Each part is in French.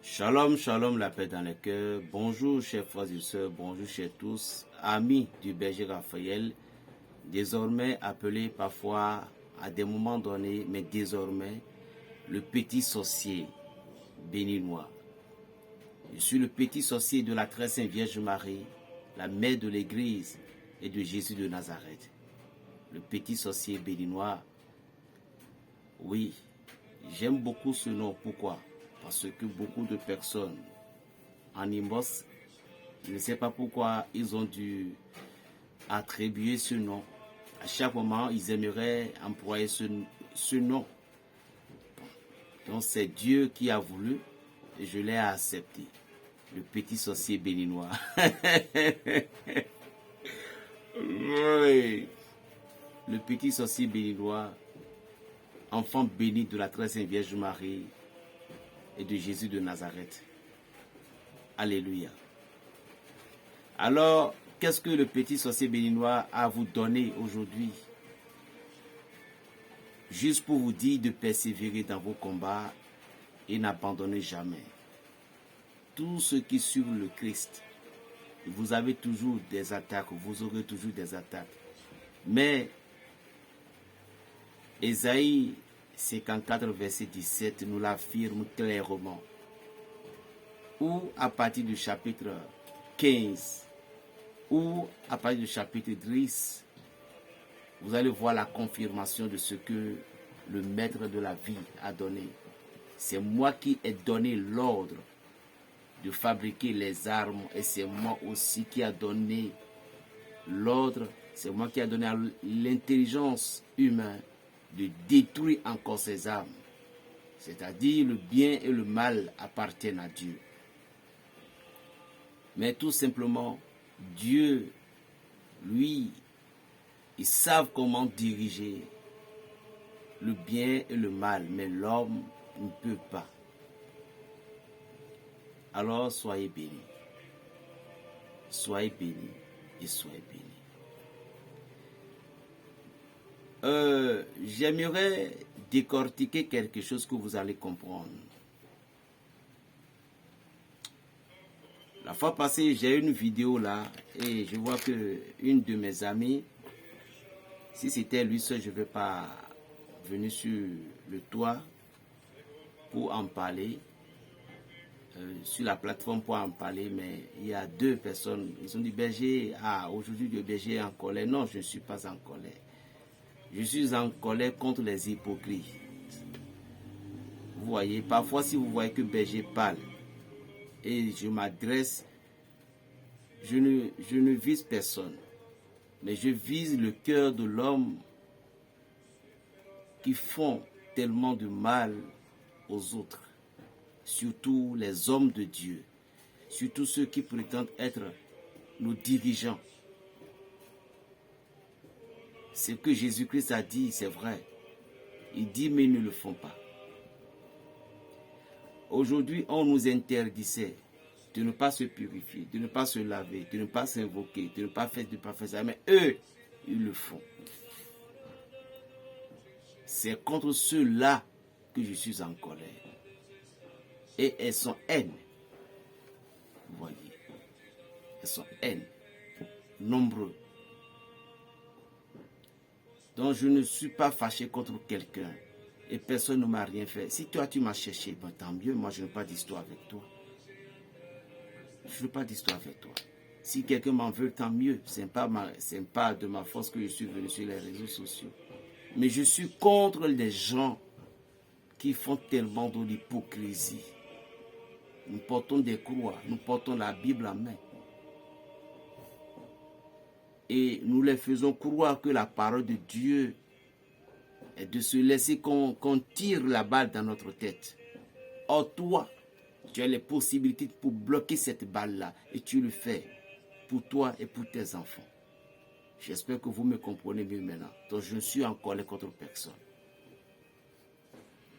Shalom, shalom, la paix dans le cœur. Bonjour, chers frères et sœurs, bonjour, chers tous, amis du berger Raphaël, désormais appelé parfois à des moments donnés, mais désormais le petit sorcier béninois. Je suis le petit sorcier de la très sainte Vierge Marie, la mère de l'Église et de Jésus de Nazareth. Le petit sorcier béninois, oui, j'aime beaucoup ce nom. Pourquoi? Parce que beaucoup de personnes en inbox, je ne sais pas pourquoi ils ont dû attribuer ce nom. À chaque moment, ils aimeraient employer ce nom. Donc c'est Dieu qui a voulu et je l'ai accepté. Le petit sorcier béninois. Oui. Le petit sorcier béninois, enfant béni de la très sainte Vierge Marie et de Jésus de Nazareth. Alléluia. Alors, qu'est-ce que le petit sorcier béninois a à vous donner aujourd'hui? Juste pour vous dire de persévérer dans vos combats et n'abandonnez jamais. Tous ceux qui suivent le Christ, vous avez toujours des attaques, vous aurez toujours des attaques. Mais Ésaïe 54, verset 17 nous l'affirme clairement. Ou à partir du chapitre 15, ou à partir du chapitre 10, vous allez voir la confirmation de ce que le maître de la vie a donné. C'est moi qui ai donné l'ordre de fabriquer les armes et c'est moi aussi qui a donné l'ordre, c'est moi qui a donné à l'intelligence humaine de détruire encore ces armes. C'est-à-dire le bien et le mal appartiennent à Dieu. Mais tout simplement, Dieu, lui, ils savent comment diriger le bien et le mal, mais l'homme ne peut pas. Alors soyez bénis. Soyez bénis et soyez bénis. J'aimerais décortiquer quelque chose que vous allez comprendre. La fois passée, j'ai une vidéo là et je vois que une de mes amies, si c'était lui seul, je ne vais pas venir sur le toit pour en parler, sur la plateforme pour en parler, mais il y a deux personnes, ils ont dit berger, aujourd'hui le berger est en colère. Non, je ne suis pas en colère. Je suis en colère contre les hypocrites. Vous voyez, parfois si vous voyez que berger parle et je m'adresse, je ne vise personne, mais je vise le cœur de l'homme qui font tellement de mal aux autres, surtout les hommes de Dieu, surtout ceux qui prétendent être nos dirigeants. Ce que Jésus-Christ a dit, c'est vrai. Il dit, mais ils ne le font pas. Aujourd'hui, on nous interdisait de ne pas se purifier, de ne pas se laver, de ne pas s'invoquer, de ne pas faire ça. Mais eux, ils le font. C'est contre ceux-là que je suis en colère. Et elles sont haines. Vous voyez. Elles sont haines. Nombreux. Donc je ne suis pas fâché contre quelqu'un. Et personne ne m'a rien fait. Si toi tu m'as cherché, ben, tant mieux. Moi je ne veux pas d'histoire avec toi. Je ne veux pas d'histoire avec toi. Si quelqu'un m'en veut, tant mieux. Ce n'est pas de ma force que je suis venu sur les réseaux sociaux. Mais je suis contre les gens qui font tellement de l'hypocrisie. Nous portons des croix, nous portons la Bible en main. Et nous les faisons croire que la parole de Dieu est de se laisser qu'on tire la balle dans notre tête. Or toi, tu as les possibilités pour bloquer cette balle-là et tu le fais pour toi et pour tes enfants. J'espère que vous me comprenez mieux maintenant. Donc je suis en colère contre personne.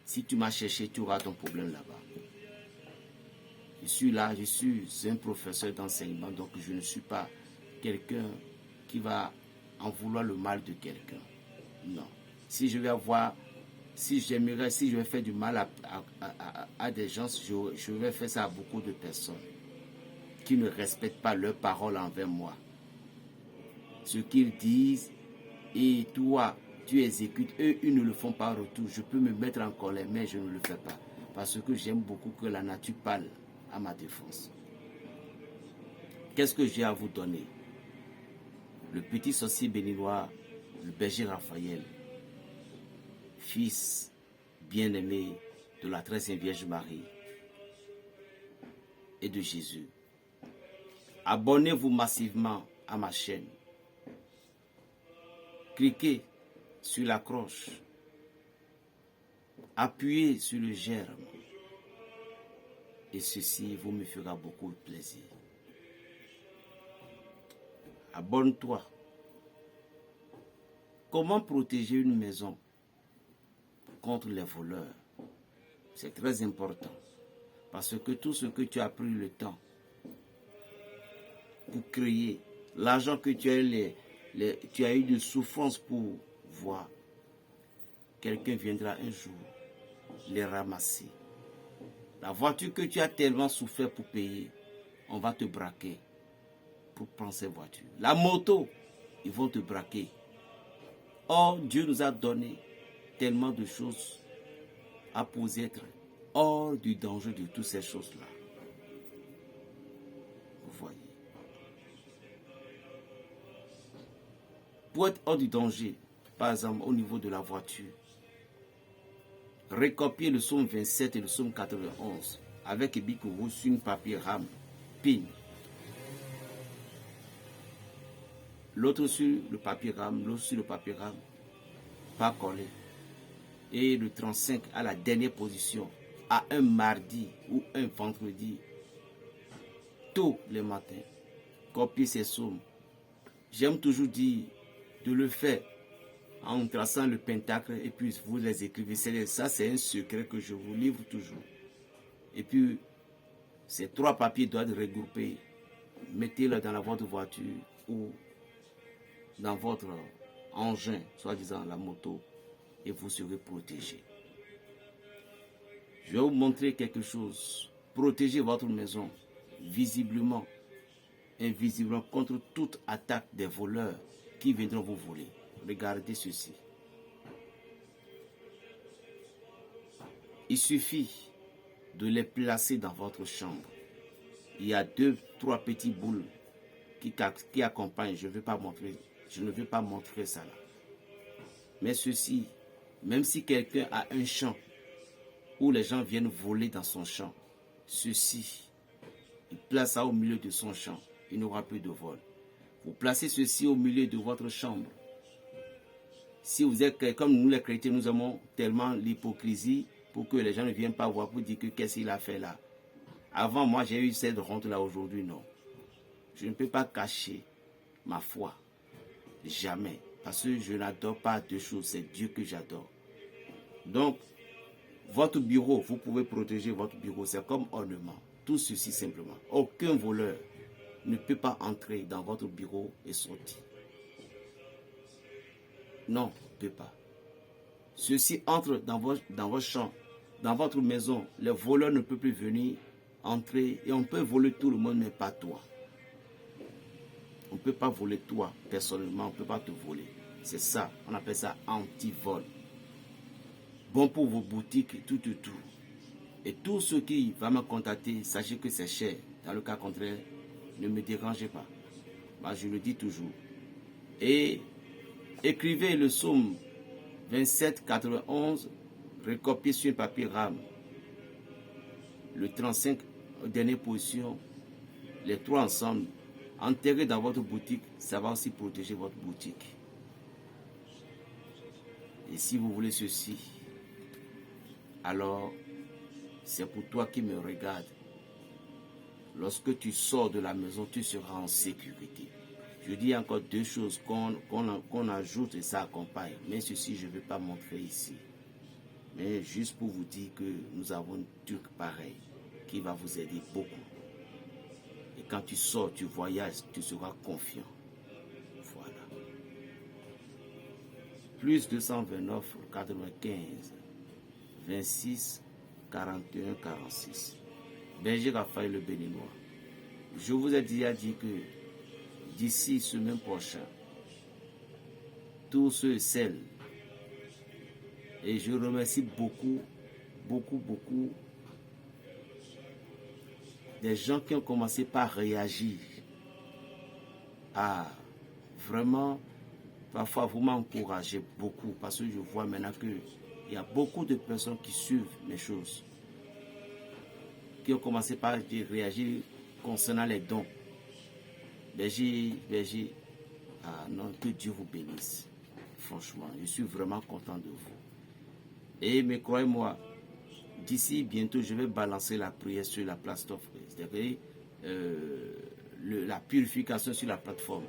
Si tu m'as cherché, tu auras ton problème là-bas. Je suis là, je suis un professeur d'enseignement, donc je ne suis pas quelqu'un qui va en vouloir le mal de quelqu'un. Non. Si je vais avoir Si j'aimerais, si je vais faire du mal à des gens, je vais faire ça à beaucoup de personnes qui ne respectent pas leurs paroles envers moi. Ce qu'ils disent, et toi, tu exécutes, eux, ils ne le font pas en retour. Je peux me mettre en colère, mais je ne le fais pas. Parce que j'aime beaucoup que la nature parle à ma défense. Qu'est-ce que j'ai à vous donner? Le petit sorcier béninois, le berger Raphaël, fils bien-aimé de la très sainte Vierge Marie et de Jésus. Abonnez-vous massivement à ma chaîne. Cliquez sur la cloche. Appuyez sur le germe. Et ceci vous me fera beaucoup de plaisir. Abonne-toi. Comment protéger une maison contre les voleurs? C'est très important. Parce que tout ce que tu as pris le temps pour créer, l'argent que tu as eu de souffrance pour voir, quelqu'un viendra un jour les ramasser. La voiture que tu as tellement souffert pour payer, on va te braquer pour prendre cette voiture. La moto, ils vont te braquer. Or, Dieu nous a donné tellement de choses à pouvoir être hors du danger de toutes ces choses-là. Vous voyez. Pour être hors du danger, par exemple au niveau de la voiture, recopiez le psaume 27 et le psaume 91 avec Ebikourou sur une papier rame, pin. L'autre sur le papier rame, l'autre sur le papier rame, pas collé. Et le 35 à la dernière position, à un mardi ou un vendredi, tôt le matin, copier ces psaumes. J'aime toujours dire de le faire en traçant le pentacle et puis vous les écrivez. Ça, c'est un secret que je vous livre toujours. Et puis, ces 3 papiers doivent être regroupés. Mettez-les dans votre voiture ou dans votre engin, soi-disant la moto, et vous serez protégé. Je vais vous montrer quelque chose. Protégez votre maison visiblement, invisiblement, contre toute attaque des voleurs qui viendront vous voler. Regardez ceci. Il suffit de les placer dans votre chambre. Il y a 2-3 petits boules qui accompagnent. Je ne vais pas montrer ça là. Mais ceci, même si quelqu'un a un champ où les gens viennent voler dans son champ, ceci, il place ça au milieu de son champ. Il n'aura plus de vol. Vous placez ceci au milieu de votre chambre. Si vous êtes comme nous les chrétiens, nous aimons tellement l'hypocrisie pour que les gens ne viennent pas voir pour dire que qu'est-ce qu'il a fait là. Avant, moi, j'ai eu cette honte-là, aujourd'hui, non. Je ne peux pas cacher ma foi. Jamais. Parce que je n'adore pas deux choses. C'est Dieu que j'adore. Donc, votre bureau, vous pouvez protéger votre bureau. C'est comme ornement. Tout ceci simplement. Aucun voleur ne peut pas entrer dans votre bureau et sortir. Non, ne peut pas. Ceci entre dans votre champ, dans votre maison. Les voleurs ne peuvent plus venir, entrer. Et on peut voler tout le monde, mais pas toi. On ne peut pas voler toi, personnellement, on ne peut pas te voler. C'est ça, on appelle ça anti-vol. Bon pour vos boutiques et tout. Et tous ceux qui vont me contacter, sachez que c'est cher. Dans le cas contraire, ne me dérangez pas. Moi, je le dis toujours. Et écrivez le psaume 27, 91, recopiez sur un papier rame. Le 35, dernière position, les 3 ensemble, enterrez dans votre boutique, ça va aussi protéger votre boutique. Et si vous voulez ceci, alors c'est pour toi qui me regarde. Lorsque tu sors de la maison, tu seras en sécurité. Je dis encore 2 choses qu'on ajoute et ça accompagne. Mais ceci, je ne vais pas montrer ici. Mais juste pour vous dire que nous avons un truc pareil qui va vous aider beaucoup. Et quand tu sors, tu voyages, tu seras confiant. Voilà. Plus 229 95 26 41 46. Berger Raphaël le Béninois. Je vous ai déjà dit que d'ici semaine prochaine, tous ceux et celles, et je remercie beaucoup des gens qui ont commencé par réagir. Ah, vraiment, parfois vous m'encouragez beaucoup parce que je vois maintenant qu'il y a beaucoup de personnes qui suivent mes choses, qui ont commencé par réagir concernant les dons. Berger, ah non, que Dieu vous bénisse. Franchement, je suis vraiment content de vous. Et mais croyez-moi, d'ici bientôt, je vais balancer la prière sur la plateforme, c'est-à-dire la purification sur la plateforme.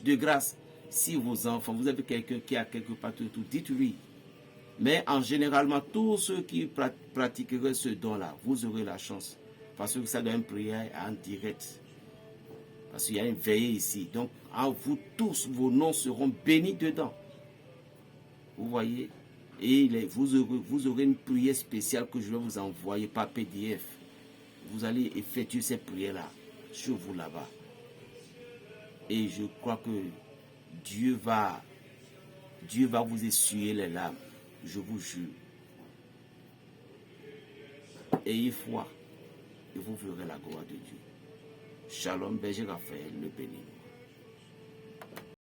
De grâce, si vos enfants, vous avez quelqu'un qui a quelque part tout, dites-lui. Mais en généralement, tous ceux qui pratiqueraient ce don-là, vous aurez la chance. Parce que ça doit être une prière en direct. Parce qu'il y a une veillée ici. Donc, en vous tous, vos noms seront bénis dedans. Vous voyez? Et vous aurez une prière spéciale que je vais vous envoyer par PDF. Vous allez effectuer cette prière-là sur vous là-bas. Et je crois que Dieu va vous essuyer les larmes. Je vous jure. Ayez foi et vous verrez la gloire de Dieu. Shalom, Berger Raphaël, le béni.